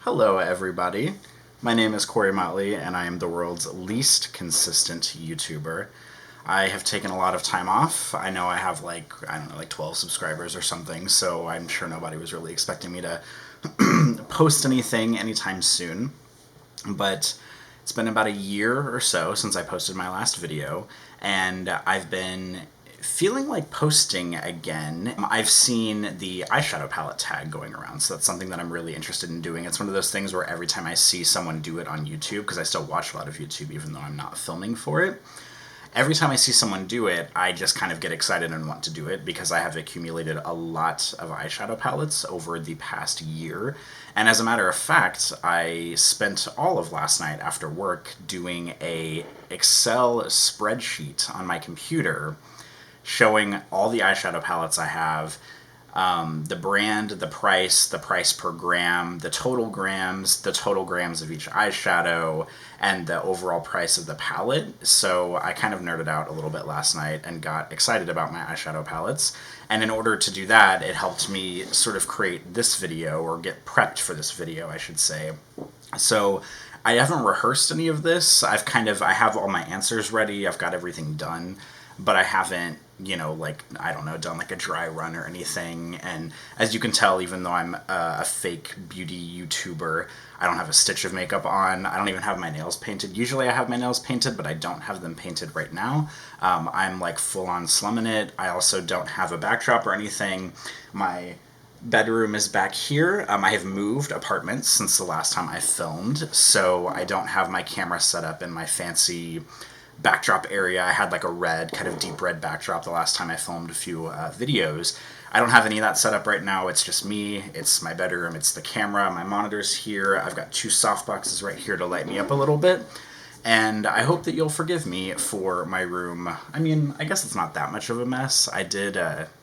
Hello, everybody. My name is Corey Motley, and I am the world's least consistent YouTuber. I have taken a lot of time off. I know I have I don't know, like 12 subscribers or something, so I'm sure nobody was really expecting me to post anything anytime soon. But it's been about a year or so since I posted my last video, and I've been feeling like posting again. I've seen the eyeshadow palette tag going around, so that's something that I'm really interested in doing. It's one of those things where every time I see someone do it on YouTube, because I still watch a lot of YouTube even though I'm not filming for it, every time I see someone do it, I just kind of get excited and want to do it because I have accumulated a lot of eyeshadow palettes over the past year. And as a matter of fact, I spent all of last night after work doing a Excel spreadsheet on my computer showing all the eyeshadow palettes I have, the brand, the price per gram, the total grams of each eyeshadow, and the overall price of the palette. So I kind of nerded out a little bit last night and got excited about my eyeshadow palettes. And in order to do that, it helped me sort of create this video, or get prepped for this video, I should say. So I haven't rehearsed any of this. I have all my answers ready. I've got everything done, but I haven't, I don't know, done like a dry run or anything. And as you can tell, even though I'm a fake beauty YouTuber, I don't have a stitch of makeup on. I don't even have my nails painted. Usually I have my nails painted, but I don't have them painted right now. I'm like full on slumming it. I also don't have a backdrop or anything. My bedroom is back here. I have moved apartments since the last time I filmed, so I don't have my camera set up in my fancy backdrop area. I had like a red, kind of deep red backdrop the last time I filmed a few videos. I don't have any of that set up right now. It's just me. It's my bedroom. It's the camera. My monitor's here. I've got two soft boxes right here to light me up a little bit. And I hope that you'll forgive me for my room. I mean, I guess it's not that much of a mess. I did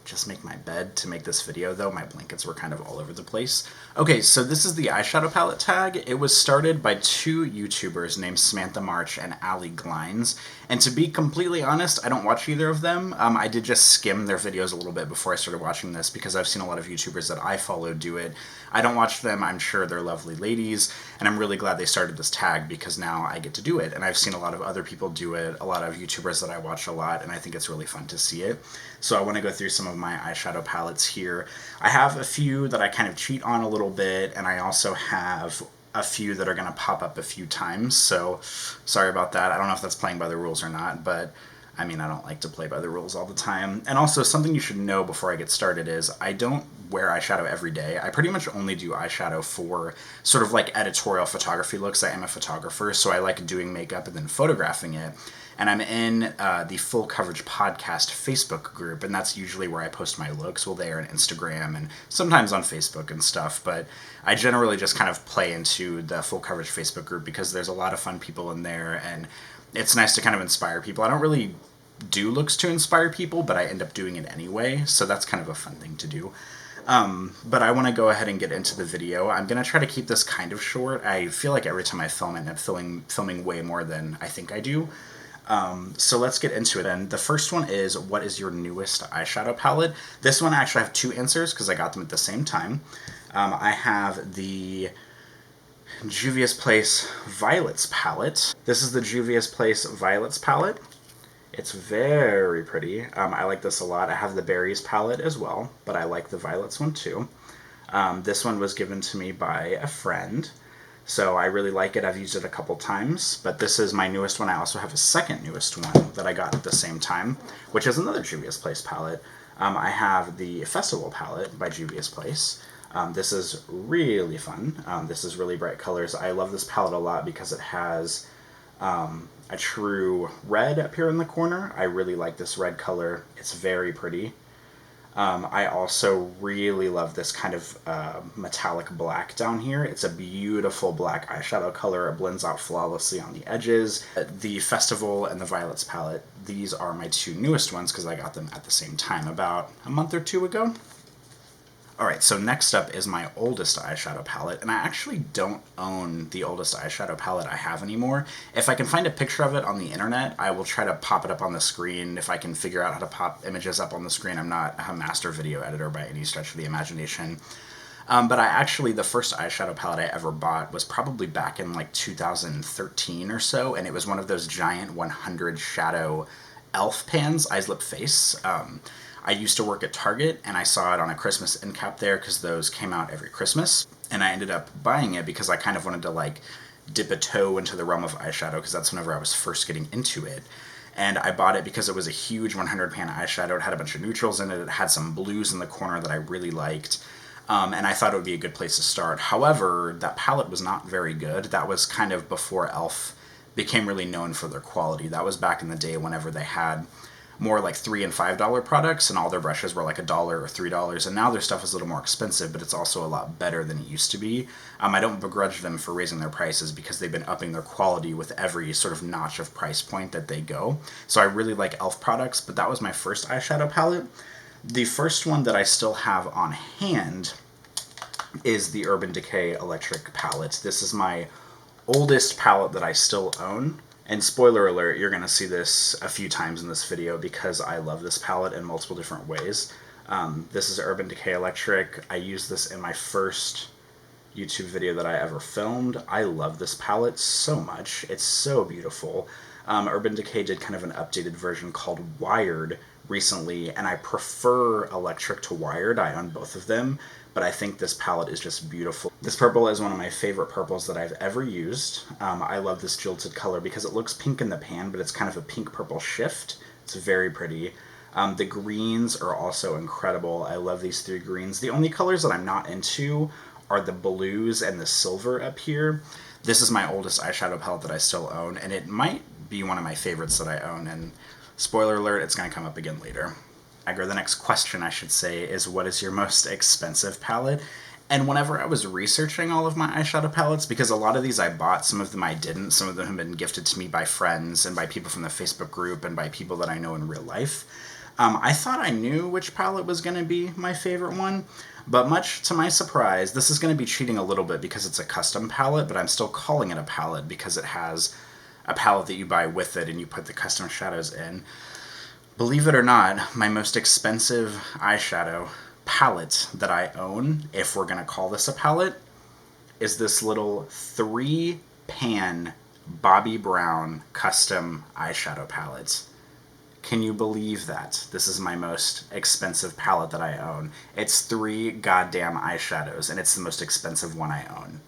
just make my bed to make this video, though. My blankets were kind of all over the place. Okay, so this is the eyeshadow palette tag. It was started by two YouTubers named Samantha and Allie Glines. And to be completely honest, I don't watch either of them. I did just skim their videos a little bit before I started watching this because I've seen a lot of YouTubers that I follow do it. I don't watch them. I'm sure they're lovely ladies, and I'm really glad they started this tag because now I get to do it. And I've seen a lot of other people do it, a lot of YouTubers that I watch a lot, and I think it's really fun to see it. So I want to go through some of my eyeshadow palettes here. I have a few that I kind of cheat on a little bit, and I also have a few that are going to pop up a few times, so sorry about that. I don't know if that's playing by the rules or not, but I mean, I don't like to play by the rules all the time. And also, something you should know before I get started is I don't wear eyeshadow every day. I pretty much only do eyeshadow for sort of like editorial photography looks. I am a photographer, so I like doing makeup and then photographing it. And I'm in the Full Coverage Podcast Facebook group, and that's usually where I post my looks. Well, there on Instagram and sometimes on Facebook and stuff, but I generally just kind of play into the Full Coverage Facebook group because there's a lot of fun people in there, and it's nice to kind of inspire people. I don't really do looks to inspire people, but I end up doing it anyway, so that's kind of a fun thing to do. But I want to go ahead and get into the video. I'm going to try to keep this kind of short. I feel like every time I film, I end up filming way more than I think I do. So let's get into it. And the first one is, what is your newest eyeshadow palette? This one I actually have two answers because I got them at the same time. I have the Juvia's Place Violets palette. This is the Juvia's Place Violets palette. It's very pretty. I like this a lot. I have the Berries palette as well, but I like the Violets one too. This one was given to me by a friend, so I really like it. I've used it a couple times, but this is my newest one. I also have a second newest one that I got at the same time, which is another Juvia's Place palette. I have the Festival palette by Juvia's Place. This is really fun. This is really bright colors. I love this palette a lot because it has a true red up here in the corner. I really like this red color. It's very pretty. I also really love this kind of metallic black down here. It's a beautiful black eyeshadow color. It blends out flawlessly on the edges. The Festival and the Violets palette, these are my two newest ones because I got them at the same time about a month or two ago. Alright, so next up is my oldest eyeshadow palette, and I actually don't own the oldest eyeshadow palette I have anymore. If I can find a picture of it on the internet, I will try to pop it up on the screen. If I can figure out how to pop images up on the screen, I'm not a master video editor by any stretch of the imagination. But I actually, the first eyeshadow palette I ever bought was probably back in like 2013 or so, and it was one of those giant 100 shadow elf pans, eyes, lip, face. I used to work at Target, and I saw it on a Christmas end cap there because those came out every Christmas, and I ended up buying it because I kind of wanted to like dip a toe into the realm of eyeshadow because that's whenever I was first getting into it. And I bought it because it was a huge 100 pan eyeshadow. It had a bunch of neutrals in it. It had some blues in the corner that I really liked. And I thought it would be a good place to start. However, that palette was not very good. That was kind of before e.l.f. became really known for their quality. That was back in the day whenever they had more like $3 and $5 products, and all their brushes were like $1 or $3. And now their stuff is a little more expensive, but it's also a lot better than it used to be. I don't begrudge them for raising their prices because they've been upping their quality with every sort of notch of price point that they go. So I really like e.l.f. products, but that was my first eyeshadow palette. The first one that I still have on hand is the Urban Decay Electric palette. This is my oldest palette that I still own. And spoiler alert, you're going to see this a few times in this video because I love this palette in multiple different ways. This is Urban Decay Electric. I used this in my first YouTube video that I ever filmed. I love this palette so much. It's so beautiful. Urban Decay did kind of an updated version called Wired recently, and I prefer Electric to Wired. I own both of them, but I think this palette is just beautiful. This purple is one of my favorite purples that I've ever used. I love this jilted color because it looks pink in the pan, but it's kind of a pink-purple shift. It's very pretty. The greens are also incredible. I love these three greens. The only colors that I'm not into are the blues and the silver up here. This is my oldest eyeshadow palette that I still own, and it might be one of my favorites that I own, and spoiler alert, it's going to come up again later. The next question, I should say, is what is your most expensive palette? And whenever I was researching all of my eyeshadow palettes, because a lot of these I bought, some of them I didn't, some of them have been gifted to me by friends and by people from the Facebook group and by people that I know in real life, I thought I knew which palette was going to be my favorite one, but much to my surprise, this is going to be cheating a little bit because it's a custom palette, but I'm still calling it a palette because it has a palette that you buy with it and you put the custom shadows in. Believe it or not, my most expensive eyeshadow palette that I own, if we're going to call this a palette, is this little 3-pan Bobbi Brown custom eyeshadow palette. Can you believe that? This is my most expensive palette that I own. It's 3 goddamn eyeshadows, and it's the most expensive one I own.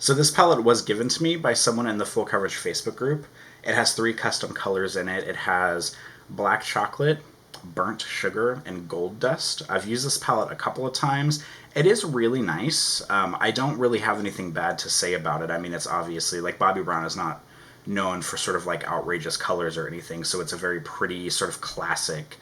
So this palette was given to me by someone in the Full Coverage Facebook group. It has 3 custom colors in it. It has black chocolate, burnt sugar, and gold dust. I've used this palette a couple of times. It is really nice. I don't really have anything bad to say about it. I mean, it's obviously, like, Bobbi Brown is not known for sort of like outrageous colors or anything, so it's a very pretty sort of classic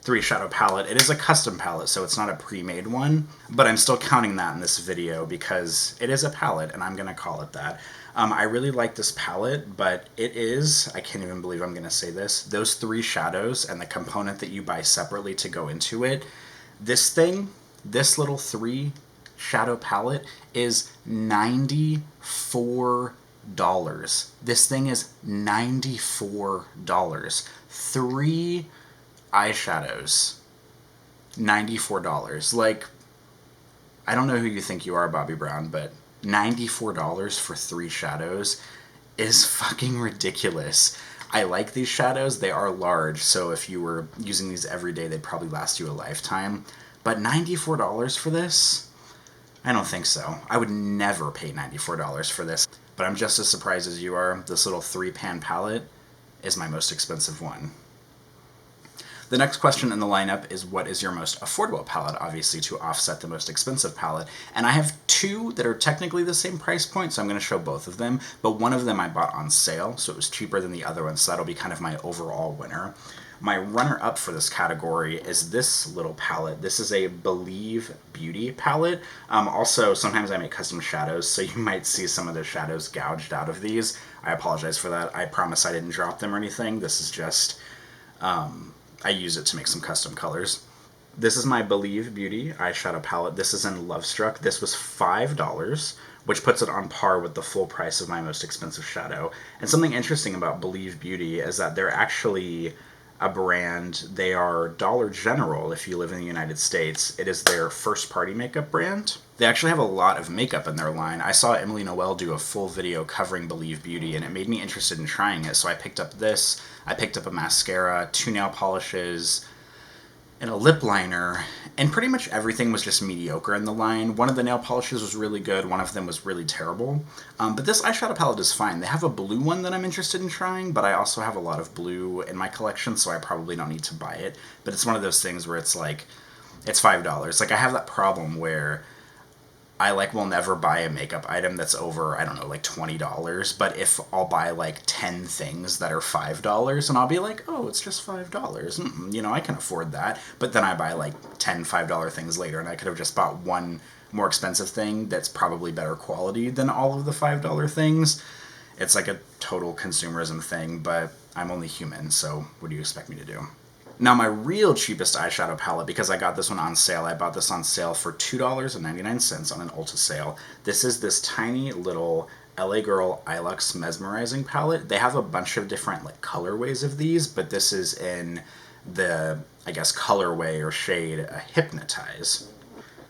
3 shadow palette. It is a custom palette, so it's not a pre-made one, but I'm still counting that in this video because it is a palette, and I'm going to call it that. I really like this palette, but it is, I can't even believe I'm going to say this, those 3 shadows and the component that you buy separately to go into it, this thing, this little 3 shadow palette is $94. This thing is $94. 3 eyeshadows, $94. Like, I don't know who you think you are, Bobbi Brown, but $94 for 3 shadows is fucking ridiculous. I like these shadows. They are large, so if you were using these every day, they'd probably last you a lifetime. But $94 for this? I don't think so. I would never pay $94 for this. But I'm just as surprised as you are. This little 3-pan palette is my most expensive one. The next question in the lineup is what is your most affordable palette, obviously to offset the most expensive palette. And I have 2 that are technically the same price point, so I'm going to show both of them. But one of them I bought on sale, so it was cheaper than the other one, so that'll be kind of my overall winner. My runner-up for this category is this little palette. This is a Believe Beauty palette. Also, sometimes I make custom shadows, so you might see some of the shadows gouged out of these. I apologize for that. I promise I didn't drop them or anything. This is just, I use it to make some custom colors. This is my Believe Beauty eyeshadow palette. This is in Lovestruck. This was $5, which puts it on par with the full price of my most expensive shadow. And something interesting about Believe Beauty is that they're actually a brand. They are Dollar General if you live in the United States. It is their first party makeup brand. They actually have a lot of makeup in their line. I saw Emily Noel do a full video covering Believe Beauty, and it made me interested in trying it. So I picked up this. I picked up a mascara, 2 nail polishes, and a lip liner, and pretty much everything was just mediocre in the line. One of the nail polishes was really good, one of them was really terrible. But this eyeshadow palette is fine. They have a blue one that I'm interested in trying, but I also have a lot of blue in my collection, so I probably don't need to buy it. But it's one of those things where it's like, it's $5. Like, I have that problem where I will never buy a makeup item that's over, I don't know, like $20, but if I'll buy like 10 things that are $5 and I'll be like, oh, it's just $5. I can afford that. But then I buy like 10 $5 things later and I could have just bought one more expensive thing that's probably better quality than all of the $5 things. It's like a total consumerism thing, but I'm only human, so what do you expect me to do? Now, my real cheapest eyeshadow palette, because I got this one on sale, I bought this on sale for $2.99 on an Ulta sale. This is this tiny little LA Girl Eyelux Mesmerizing palette. They have a bunch of different colorways of these, but this is in the, I guess, colorway or shade Hypnotize.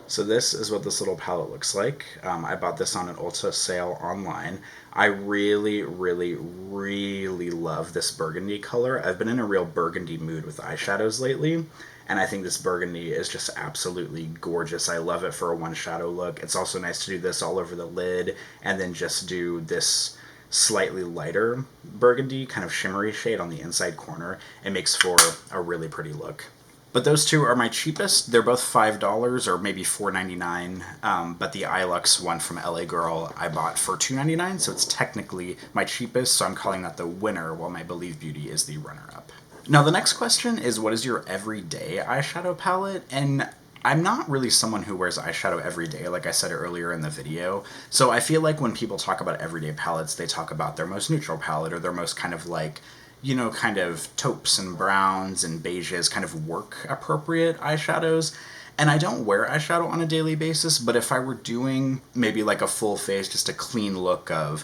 So this is what this little palette looks like. I bought this on an Ulta sale online. I really, really, really love this burgundy color. I've been in a real burgundy mood with eyeshadows lately, and I think this burgundy is just absolutely gorgeous. I love it for a one shadow look. It's also nice to do this all over the lid, and then just do this slightly lighter burgundy, kind of shimmery shade on the inside corner. It makes for a really pretty look. But those two are my cheapest. They're both $5 or maybe $4.99. But the Eyelux one from LA Girl I bought for $2.99, so it's technically my cheapest. So I'm calling that the winner, while my Believe Beauty is the runner-up. Now the next question is, what is your everyday eyeshadow palette? And I'm not really someone who wears eyeshadow every day, like I said earlier in the video. So I feel like when people talk about everyday palettes, they talk about their most neutral palette or their most kind of kind of taupes and browns and beiges, kind of work-appropriate eyeshadows. And I don't wear eyeshadow on a daily basis, but if I were doing maybe a full face, just a clean look of,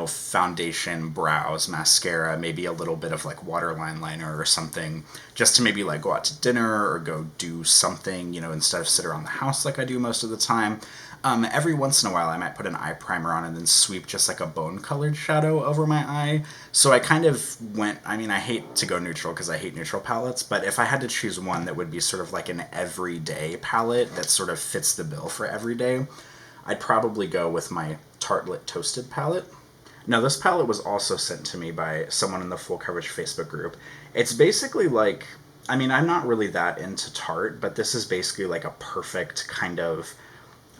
foundation, brows, mascara, maybe a little bit of waterline liner or something, just to maybe go out to dinner or go do something, instead of sit around the house like I do most of the time. Every once in a while I might put an eye primer on and then sweep just a bone-colored shadow over my eye. So I kind of went, I hate to go neutral because I hate neutral palettes, but if I had to choose one that would be sort of an everyday palette that sort of fits the bill for everyday, I'd probably go with my Tartelette Toasted palette. Now this palette was also sent to me by someone in the Full Coverage Facebook group. It's basically I'm not really that into Tarte, but this is basically a perfect kind of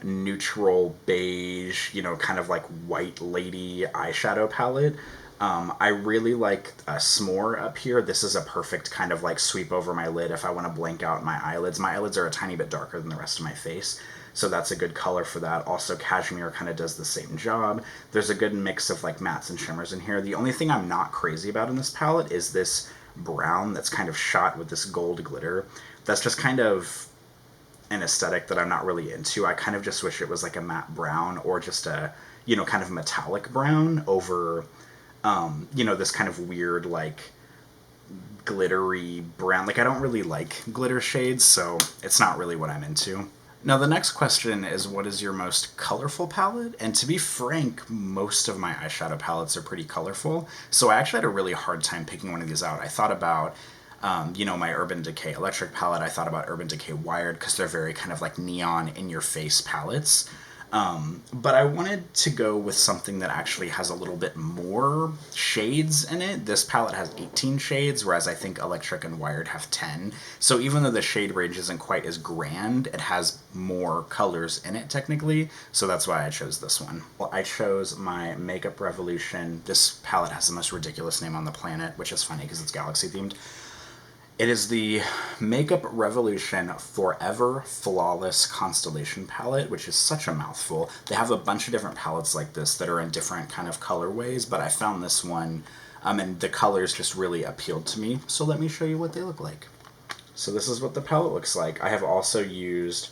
neutral beige, kind of white lady eyeshadow palette. I really like S'more up here. This is a perfect kind of sweep over my lid if I want to blank out my eyelids. My eyelids are a tiny bit darker than the rest of my face, so that's a good color for that. Also, Cashmere kind of does the same job. There's a good mix of mattes and shimmers in here. The only thing I'm not crazy about in this palette is this brown that's kind of shot with this gold glitter. That's just kind of an aesthetic that I'm not really into. I kind of just wish it was a matte brown or just a, kind of metallic brown over, this kind of weird, glittery brown. I don't really like glitter shades, so it's not really what I'm into. Now the next question is, what is your most colorful palette? And to be frank, most of my eyeshadow palettes are pretty colorful, so I actually had a really hard time picking one of these out. I thought about my Urban Decay Electric palette. I thought about Urban Decay Wired because they're very kind of neon in-your-face palettes. But I wanted to go with something that actually has a little bit more shades in it. This palette has 18 shades, whereas I think Electric and Wired have 10. So even though the shade range isn't quite as grand, it has more colors in it technically, so that's why I chose this one. Well, I chose my Makeup Revolution. This palette has the most ridiculous name on the planet, which is funny because it's galaxy themed. It is the Makeup Revolution Forever Flawless Constellation palette, which is such a mouthful. They have a bunch of different palettes like this that are in different kind of colorways, but I found this one, and the colors just really appealed to me. So let me show you what they look like. So this is what the palette looks like. I have also used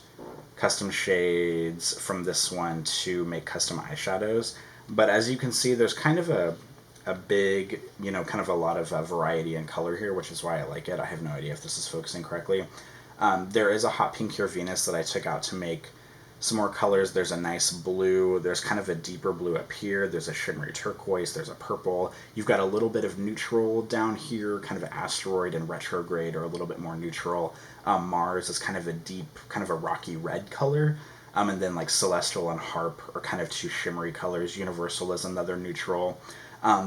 custom shades from this one to make custom eyeshadows, but as you can see, there's kind of a a big, you know, kind of a lot of variety in color here, which is why I like it. I have no idea if this is focusing correctly. There is a hot pink here, Venus, that I took out to make some more colors. There's a nice blue, there's kind of a deeper blue up here, there's a shimmery turquoise, there's a purple. You've got a little bit of neutral down here, kind of asteroid and retrograde, or a little bit more neutral. Mars is kind of a deep, kind of a rocky red color. And then like Celestial and Harp are kind of two shimmery colors. Universal is another neutral.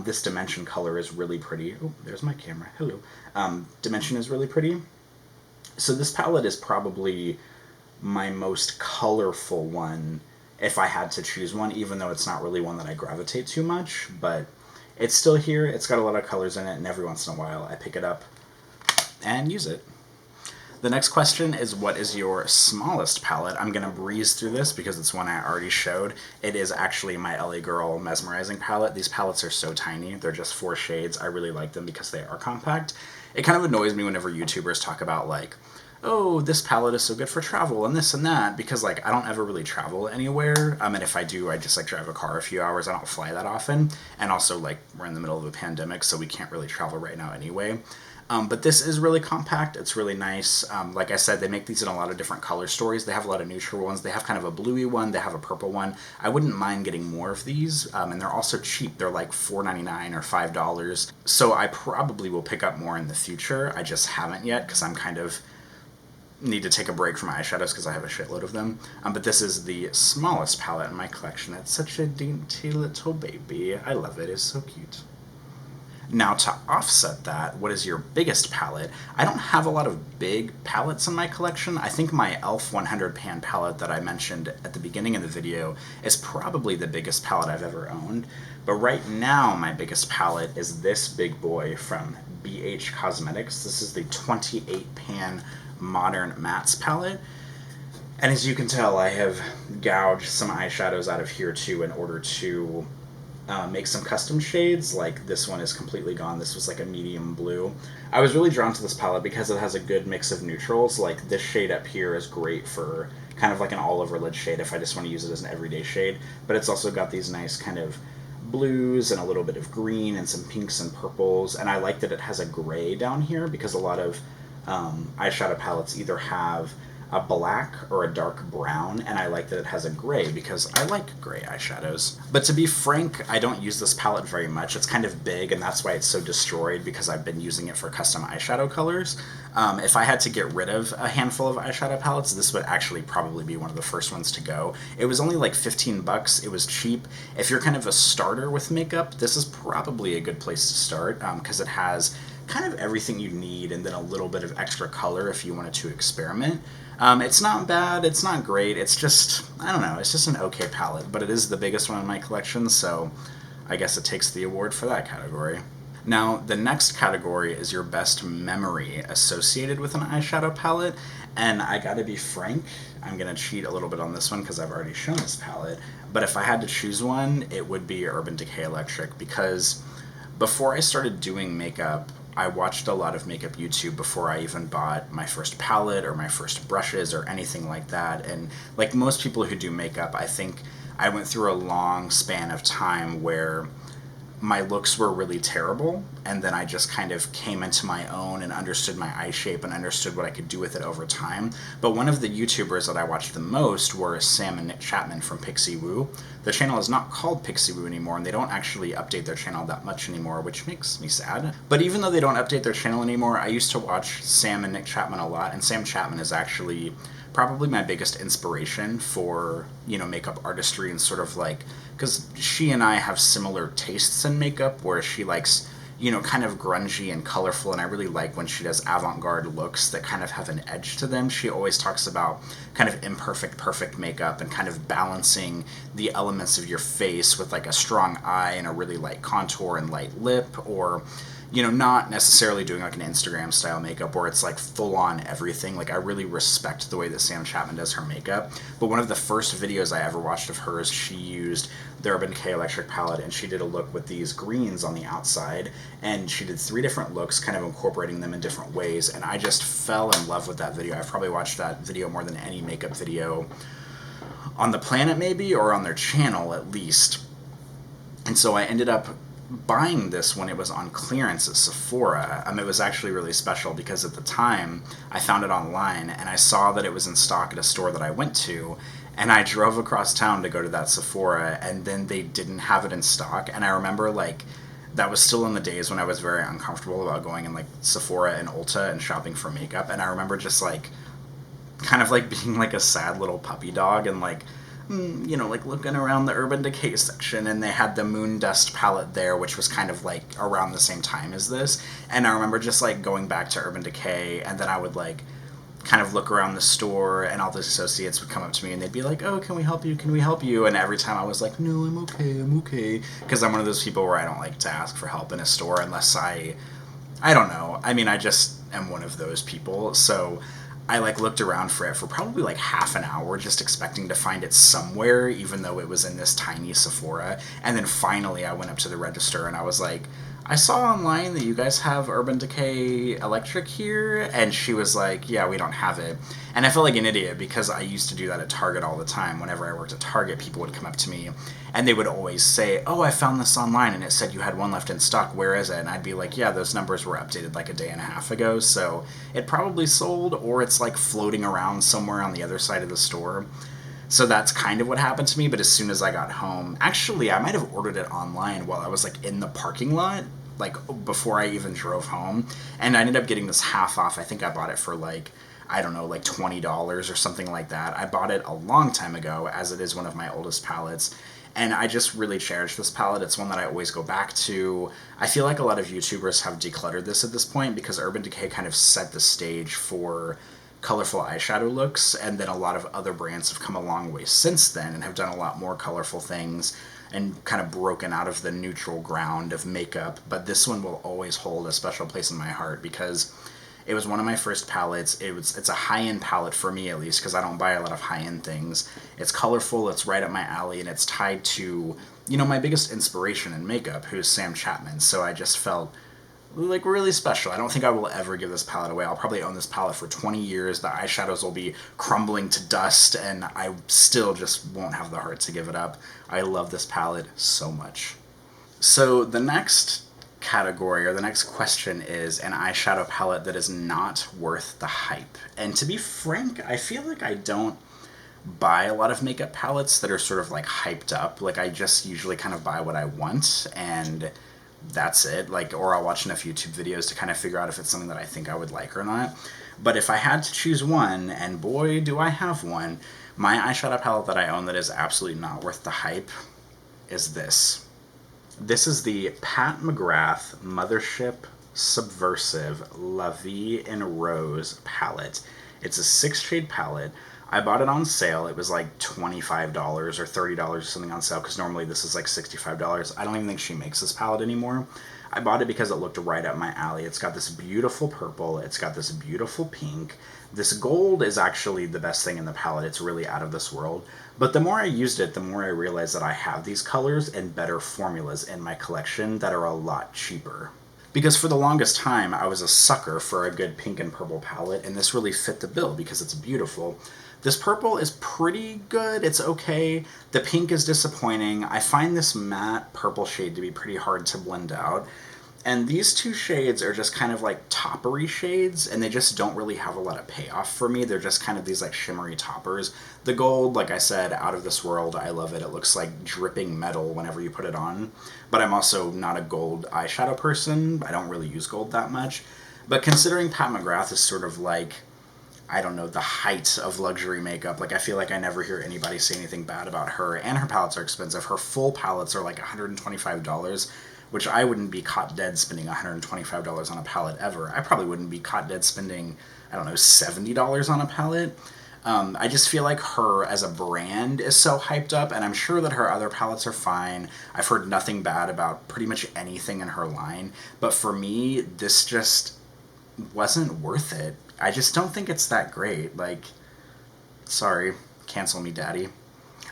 This Dimension color is really pretty. Oh, there's my camera. Hello. Dimension is really pretty. So this palette is probably my most colorful one if I had to choose one, even though it's not really one that I gravitate too much, but it's still here. It's got a lot of colors in it, and every once in a while I pick it up and use it. The next question is, what is your smallest palette? I'm going to breeze through this because it's one I already showed. It is actually my LA Girl Mesmerizing palette. These palettes are so tiny. They're just 4 shades. I really like them because they are compact. It kind of annoys me whenever YouTubers talk about like, oh, this palette is so good for travel and this and that, because like I don't ever really travel anywhere. And if I do, I just like drive a car a few hours. I don't fly that often. And also like we're in the middle of a pandemic, so we can't really travel right now anyway. But this is really compact. It's really nice. Like I said, they make these in a lot of different color stories. They have a lot of neutral ones. They have kind of a bluey one. They have a purple one. I wouldn't mind getting more of these. And they're also cheap. They're like $4.99 or $5. So I probably will pick up more in the future. I just haven't yet because I'm kind of need to take a break from eyeshadows because I have a shitload of them. But this is the smallest palette in my collection. It's such a dainty little baby. I love it. It's so cute. Now, to offset that, what is your biggest palette? I don't have a lot of big palettes in my collection. I think my e.l.f. 100 pan palette that I mentioned at the beginning of the video is probably the biggest palette I've ever owned. But right now, my biggest palette is this big boy from BH Cosmetics. This is the 28 pan Modern Mattes palette. And as you can tell, I have gouged some eyeshadows out of here too in order to make some custom shades. Like this one is completely gone. This was like a medium blue. I was really drawn to this palette because it has a good mix of neutrals. Like this shade up here is great for kind of like an all over lid shade if I just want to use it as an everyday shade, but it's also got these nice kind of blues and a little bit of green and some pinks and purples. And I like that it has a gray down here because a lot of eyeshadow palettes either have a black or a dark brown, and I like that it has a gray because I like gray eyeshadows. But to be frank, I don't use this palette very much. It's kind of big, and that's why it's so destroyed, because I've been using it for custom eyeshadow colors. If I had to get rid of a handful of eyeshadow palettes, this would actually probably be one of the first ones to go. It was only like 15 bucks. It was cheap. If you're kind of a starter with makeup, this is probably a good place to start because it has kind of everything you need and then a little bit of extra color if you wanted to experiment. It's not bad, it's not great, it's just, I don't know, it's just an okay palette, but it is the biggest one in my collection, so I guess it takes the award for that category. Now, the next category is your best memory associated with an eyeshadow palette, and I gotta be frank, I'm gonna cheat a little bit on this one because I've already shown this palette, but if I had to choose one, it would be Urban Decay Electric, because before I started doing makeup, I watched a lot of makeup YouTube before I even bought my first palette or my first brushes or anything like that. And like most people who do makeup, I think I went through a long span of time where my looks were really terrible, and then I just kind of came into my own and understood my eye shape and understood what I could do with it over time. But one of the YouTubers that I watched the most were Sam and Nick Chapman from Pixie Woo. The channel is not called Pixie Woo anymore, and they don't actually update their channel that much anymore, which makes me sad. But even though they don't update their channel anymore, I used to watch Sam and Nick Chapman a lot, and Sam Chapman is actually probably my biggest inspiration for, you know, makeup artistry and sort of like, because she and I have similar tastes in makeup, where she likes, you know, kind of grungy and colorful, and I really like when she does avant-garde looks that kind of have an edge to them. She always talks about kind of imperfect, perfect makeup and kind of balancing the elements of your face with like a strong eye and a really light contour and light lip, or, you know, not necessarily doing like an Instagram style makeup where it's like full on everything. Like I really respect the way that Sam Chapman does her makeup. But one of the first videos I ever watched of hers, she used the Urban Decay Electric palette, and she did a look with these greens on the outside, and she did 3 different looks, kind of incorporating them in different ways, and I just fell in love with that video. I've probably watched that video more than any makeup video on the planet maybe, or on their channel at least. And so I ended up buying this when it was on clearance at Sephora. It was actually really special because at the time I found it online and I saw that it was in stock at a store that I went to, and I drove across town to go to that Sephora, and then they didn't have it in stock. And I remember, like, that was still in the days when I was very uncomfortable about going in, like, Sephora and Ulta and shopping for makeup. And I remember just, like, kind of like being like a sad little puppy dog and like, like looking around the Urban Decay section, and they had the Moon Dust palette there, which was kind of like around the same time as this. And I remember just like going back to Urban Decay, and then I would like kind of look around the store, and all the associates would come up to me and they'd be like, "Oh, can we help you? Can we help you?" And every time I was like, "No, I'm okay," because I'm one of those people where I don't like to ask for help in a store unless I don't know. I mean, I just am one of those people. So I like looked around for it for probably like half an hour, just expecting to find it somewhere, even though it was in this tiny Sephora. And then finally I went up to the register and I was like, "I saw online that you guys have Urban Decay Electric here." And she was like, "Yeah, we don't have it." And I felt like an idiot because I used to do that at Target all the time. Whenever I worked at Target, people would come up to me and they would always say, "Oh, I found this online and it said you had one left in stock. Where is it?" And I'd be like, "Yeah, those numbers were updated like a day and a half ago, so it probably sold, or it's like floating around somewhere on the other side of the store." So that's kind of what happened to me. But as soon as I got home, actually, I might have ordered it online while I was like in the parking lot, like before I even drove home. And I ended up getting this half off. I think I bought it for like, I don't know, like $20 or something like that. I bought it a long time ago, as it is one of my oldest palettes. And I just really cherish this palette. It's one that I always go back to. I feel like a lot of YouTubers have decluttered this at this point because Urban Decay kind of set the stage for colorful eyeshadow looks, and then a lot of other brands have come a long way since then and have done a lot more colorful things and kind of broken out of the neutral ground of makeup. But this one will always hold a special place in my heart because it was one of my first palettes. It's a high-end palette for me, at least, because I don't buy a lot of high-end things. It's colorful, it's right up my alley, and it's tied to, my biggest inspiration in makeup, who's Sam Chapman. So I just felt like really special. I don't think I will ever give this palette away. I'll probably own this palette for 20 years. The eyeshadows will be crumbling to dust, and I still just won't have the heart to give it up. I love this palette so much. So the next category, or the next question, is an eyeshadow palette that is not worth the hype. And to be frank, I feel like I don't buy a lot of makeup palettes that are sort of like hyped up. Like, I just usually kind of buy what I want, and that's it. Like, or I'll watch enough YouTube videos to kind of figure out if it's something that I think I would like or not. But if I had to choose one, and boy do I have one, my eyeshadow palette that I own that is absolutely not worth the hype is this. This is the Pat McGrath Mothership Subversive La Vie in Rose palette. It's a 6-shade palette. I bought it on sale. It was like $25 or $30 or something on sale, because normally this is like $65. I don't even think she makes this palette anymore. I bought it because it looked right up my alley. It's got this beautiful purple. It's got this beautiful pink. This gold is actually the best thing in the palette. It's really out of this world. But the more I used it, the more I realized that I have these colors and better formulas in my collection that are a lot cheaper. Because for the longest time, I was a sucker for a good pink and purple palette, and this really fit the bill because it's beautiful. This purple is pretty good. It's okay. The pink is disappointing. I find this matte purple shade to be pretty hard to blend out. And these two shades are just kind of like toppery shades, and they just don't really have a lot of payoff for me. They're just kind of these like shimmery toppers. The gold, like I said, out of this world. I love it. It looks like dripping metal whenever you put it on. But I'm also not a gold eyeshadow person. I don't really use gold that much. But considering Pat McGrath is sort of like, I don't know, the height of luxury makeup. Like, I feel like I never hear anybody say anything bad about her. And her palettes are expensive. Her full palettes are like $125, which I wouldn't be caught dead spending $125 on a palette ever. I probably wouldn't be caught dead spending, I don't know, $70 on a palette. I just feel like her as a brand is so hyped up, and I'm sure that her other palettes are fine. I've heard nothing bad about pretty much anything in her line. But for me, this just wasn't worth it. I just don't think it's that great. Like, sorry, cancel me, daddy.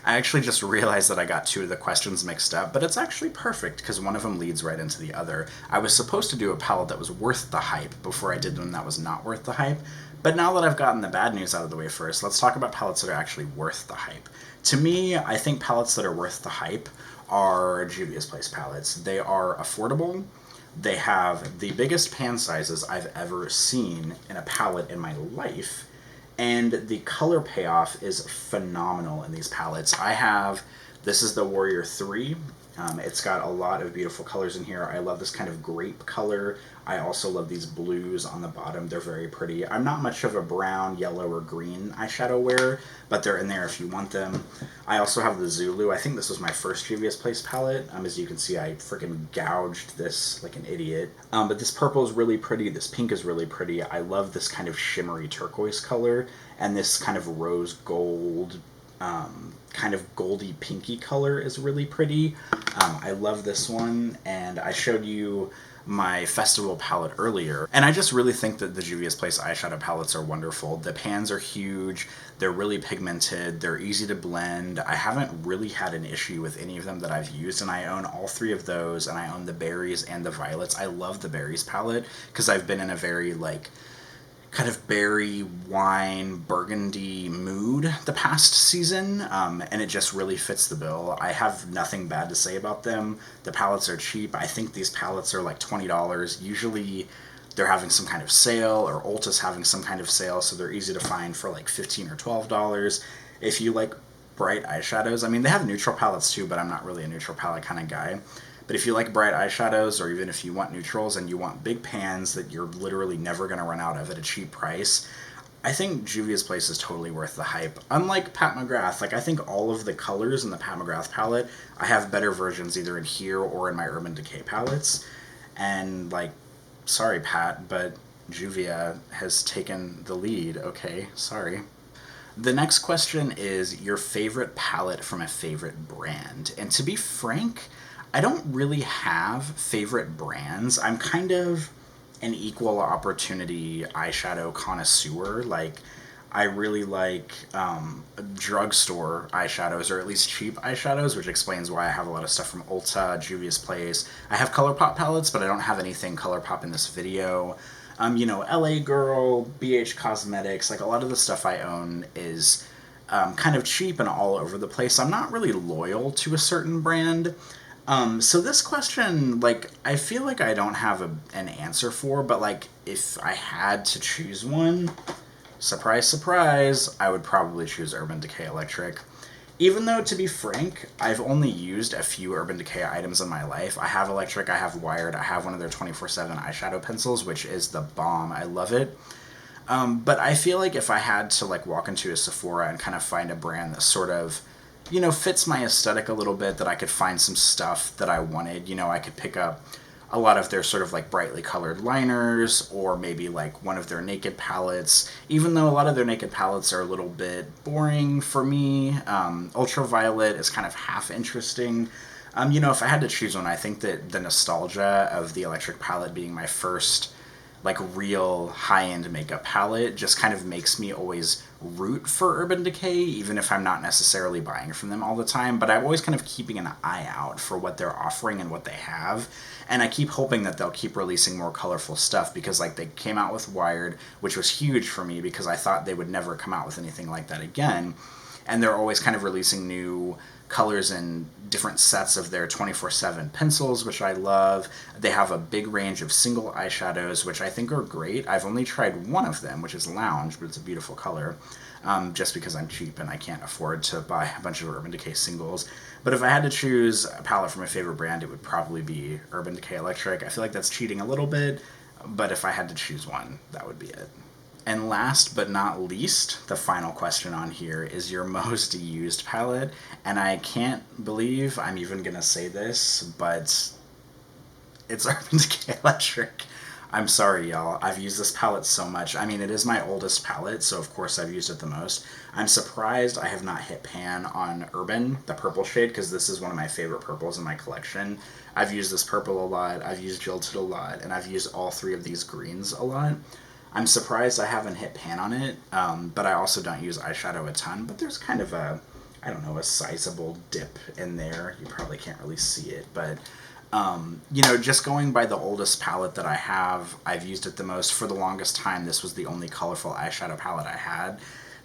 I actually just realized that I got two of the questions mixed up, but it's actually perfect because one of them leads right into the other. I was supposed to do a palette that was worth the hype before I did one that was not worth the hype, but now that I've gotten the bad news out of the way first, let's talk about palettes that are actually worth the hype. To me, I think palettes that are worth the hype are Juvia's Place palettes. They are affordable. They have the biggest pan sizes I've ever seen in a palette in my life. And the color payoff is phenomenal in these palettes. This is the Warrior 3. It's got a lot of beautiful colors in here. I love this kind of grape color. I also love these blues on the bottom. They're very pretty. I'm not much of a brown, yellow, or green eyeshadow wearer, but they're in there if you want them. I also have the Zulu. I think this was my first Juvia's Place palette. As you can see, I freaking gouged this like an idiot. But this purple is really pretty. This pink is really pretty. I love this kind of shimmery turquoise color, and this kind of rose gold, kind of goldy pinky color is really pretty. I love this one, and I showed you my festival palette earlier, and I just really think that the Juvia's Place eyeshadow palettes are wonderful. The pans are huge, they're really pigmented, they're easy to blend. I haven't really had an issue with any of them that I've used, and I own all three of those, and I own the berries and the violets. I love the berries palette because I've been in a very like kind of berry, wine, burgundy mood the past season, and it just really fits the bill. I have nothing bad to say about them. The palettes are cheap. I think these palettes are like $20. Usually they're having some kind of sale, or Ulta's having some kind of sale, so they're easy to find for like $15 or $12. If you like bright eyeshadows, they have neutral palettes too, but I'm not really a neutral palette kind of guy. But if you like bright eyeshadows, or even if you want neutrals and you want big pans that you're literally never going to run out of at a cheap price, I think Juvia's Place is totally worth the hype. Unlike Pat McGrath, I think all of the colors in the Pat McGrath palette, I have better versions either in here or in my Urban Decay palettes. And sorry Pat, but Juvia has taken the lead, okay? Sorry. The next question is your favorite palette from a favorite brand. And to be frank, I don't really have favorite brands. I'm kind of an equal opportunity eyeshadow connoisseur. I really like drugstore eyeshadows, or at least cheap eyeshadows, which explains why I have a lot of stuff from Ulta, Juvia's Place. I have ColourPop palettes, but I don't have anything ColourPop in this video. LA Girl, BH Cosmetics, a lot of the stuff I own is kind of cheap and all over the place. I'm not really loyal to a certain brand. So this question, I feel like I don't have an answer for, but if I had to choose one, surprise, surprise, I would probably choose Urban Decay Electric. Even though, to be frank, I've only used a few Urban Decay items in my life. I have Electric, I have Wired, I have one of their 24/7 eyeshadow pencils, which is the bomb. I love it. But I feel like if I had to walk into a Sephora and kind of find a brand that sort of fits my aesthetic a little bit, that I could find some stuff that I wanted. I could pick up a lot of their sort of brightly colored liners, or maybe one of their naked palettes, even though a lot of their naked palettes are a little bit boring for me. Ultraviolet is kind of half interesting. If I had to choose one, I think that the nostalgia of the Electric palette being my first real high-end makeup palette just kind of makes me always root for Urban Decay, even if I'm not necessarily buying from them all the time. But I'm always kind of keeping an eye out for what they're offering and what they have, and I keep hoping that they'll keep releasing more colorful stuff, because they came out with Wired, which was huge for me because I thought they would never come out with anything like that again, and they're always kind of releasing new colors and different sets of their 24/7 pencils, which I love. They have a big range of single eyeshadows, which I think are great. I've only tried one of them, which is Lounge, but it's a beautiful color, just because I'm cheap and I can't afford to buy a bunch of Urban Decay singles. But if I had to choose a palette from my favorite brand, it would probably be Urban Decay Electric. I feel like that's cheating a little bit, but if I had to choose one, that would be it. And last but not least, the final question on here is your most used palette. And I can't believe I'm even going to say this, but it's Urban Decay Electric. I'm sorry, y'all. I've used this palette so much. It is my oldest palette, so of course I've used it the most. I'm surprised I have not hit pan on Urban, the purple shade, because this is one of my favorite purples in my collection. I've used this purple a lot, I've used Jilted a lot, and I've used all three of these greens a lot. I'm surprised I haven't hit pan on it, but I also don't use eyeshadow a ton, but there's kind of a sizable dip in there. You probably can't really see it, but, just going by the oldest palette that I have, I've used it the most. For the longest time, this was the only colorful eyeshadow palette I had,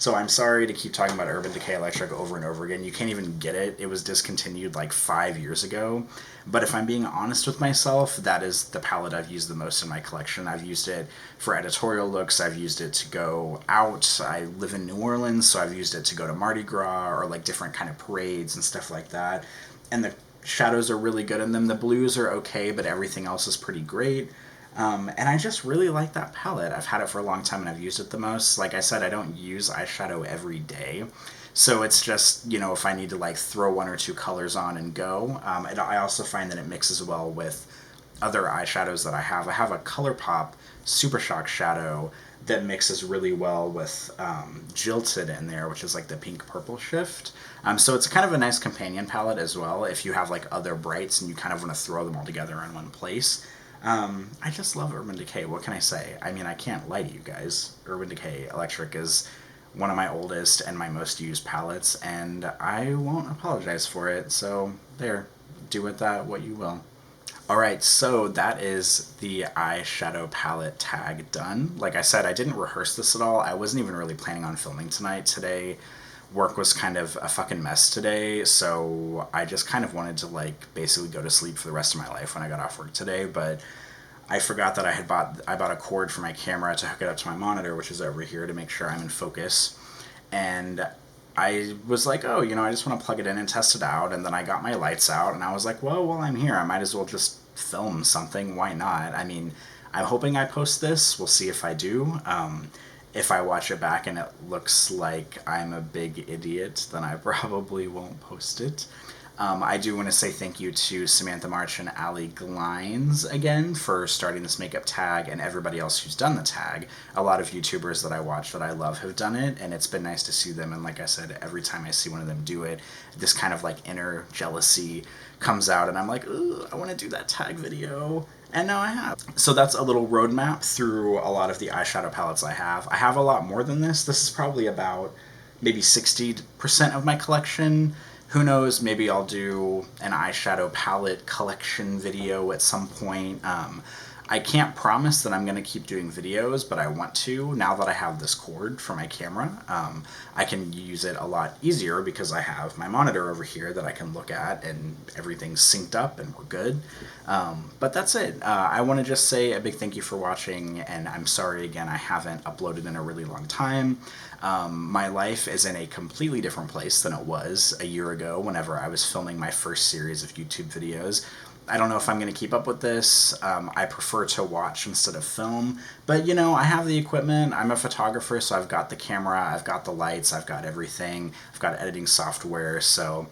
So I'm sorry to keep talking about Urban Decay Electric over and over again. You can't even get it. It was discontinued like 5 years ago. But if I'm being honest with myself, that is the palette I've used the most in my collection. I've used it for editorial looks. I've used it to go out. I live in New Orleans, so I've used it to go to Mardi Gras or like different kind of parades and stuff like that. And the shadows are really good in them. The blues are okay, but everything else is pretty great. And I just really like that palette. I've had it for a long time and I've used it the most. Like I said, I don't use eyeshadow every day. So it's just, you know, if I need to like throw one or two colors on and go. And I also find that it mixes well with other eyeshadows that I have. I have a ColourPop Super Shock shadow that mixes really well with Jilted in there, which is like the pink purple shift. So it's kind of a nice companion palette as well if you have like other brights and you kind of want to throw them all together in one place. I just love Urban Decay. What can I say? I mean, I can't lie to you guys. Urban Decay Electric is one of my oldest and my most used palettes, and I won't apologize for it. So there, do with that what you will. Alright, so that is the eyeshadow palette tag done. Like I said, I didn't rehearse this at all. I wasn't even really planning on filming tonight. Today, work was kind of a fucking mess today, so I just kind of wanted to like basically go to sleep for the rest of my life when I got off work today, but I forgot that I bought a cord for my camera to hook it up to my monitor, which is over here, to make sure I'm in focus. And I was like, oh, you know, I just want to plug it in and test it out. And then I got my lights out and I was like, well, while I'm here, I might as well just film something. Why not? I mean, I'm hoping I post this. We'll see if I do. If I watch it back and it looks like I'm a big idiot, then I probably won't post it. I do want to say thank you to Samantha March and Allie Glines again for starting this makeup tag, and everybody else who's done the tag. A lot of YouTubers that I watch that I love have done it, and it's been nice to see them. And like I said, every time I see one of them do it, this kind of like inner jealousy comes out, and I'm like, ooh, I want to do that tag video. And now I have. So that's a little roadmap through a lot of the eyeshadow palettes I have. I have a lot more than this. This is probably about maybe 60% of my collection. Who knows, maybe I'll do an eyeshadow palette collection video at some point. I can't promise that I'm going to keep doing videos, but I want to. Now that I have this cord for my camera, I can use it a lot easier because I have my monitor over here that I can look at and everything's synced up and we're good. But that's it. I want to just say a big thank you for watching, and I'm sorry again I haven't uploaded in a really long time. My life is in a completely different place than it was a year ago whenever I was filming my first series of YouTube videos. I don't know if I'm going to keep up with this. I prefer to watch instead of film. But, you know, I have the equipment. I'm a photographer, so I've got the camera, I've got the lights, I've got everything. I've got editing software, so,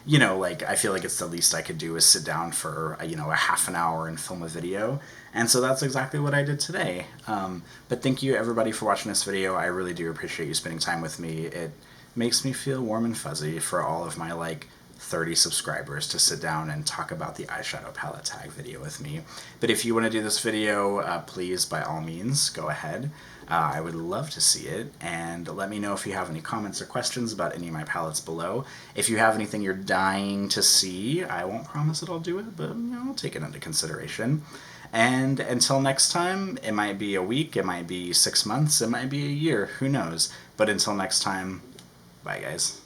you know, like, I feel like it's the least I could do is sit down for, you know, a half an hour and film a video. And so that's exactly what I did today. But thank you, everybody, for watching this video. I really do appreciate you spending time with me. It makes me feel warm and fuzzy for all of my, like, 30 subscribers to sit down and talk about the eyeshadow palette tag video with me. But if you want to do this video, please, by all means, go ahead. I would love to see it, and let me know if you have any comments or questions about any of my palettes below. If you have anything you're dying to see, I won't promise that I'll do it, but, you know, I'll take it into consideration. And until next time, it might be a week, it might be 6 months, it might be a year, who knows. But until next time, bye guys.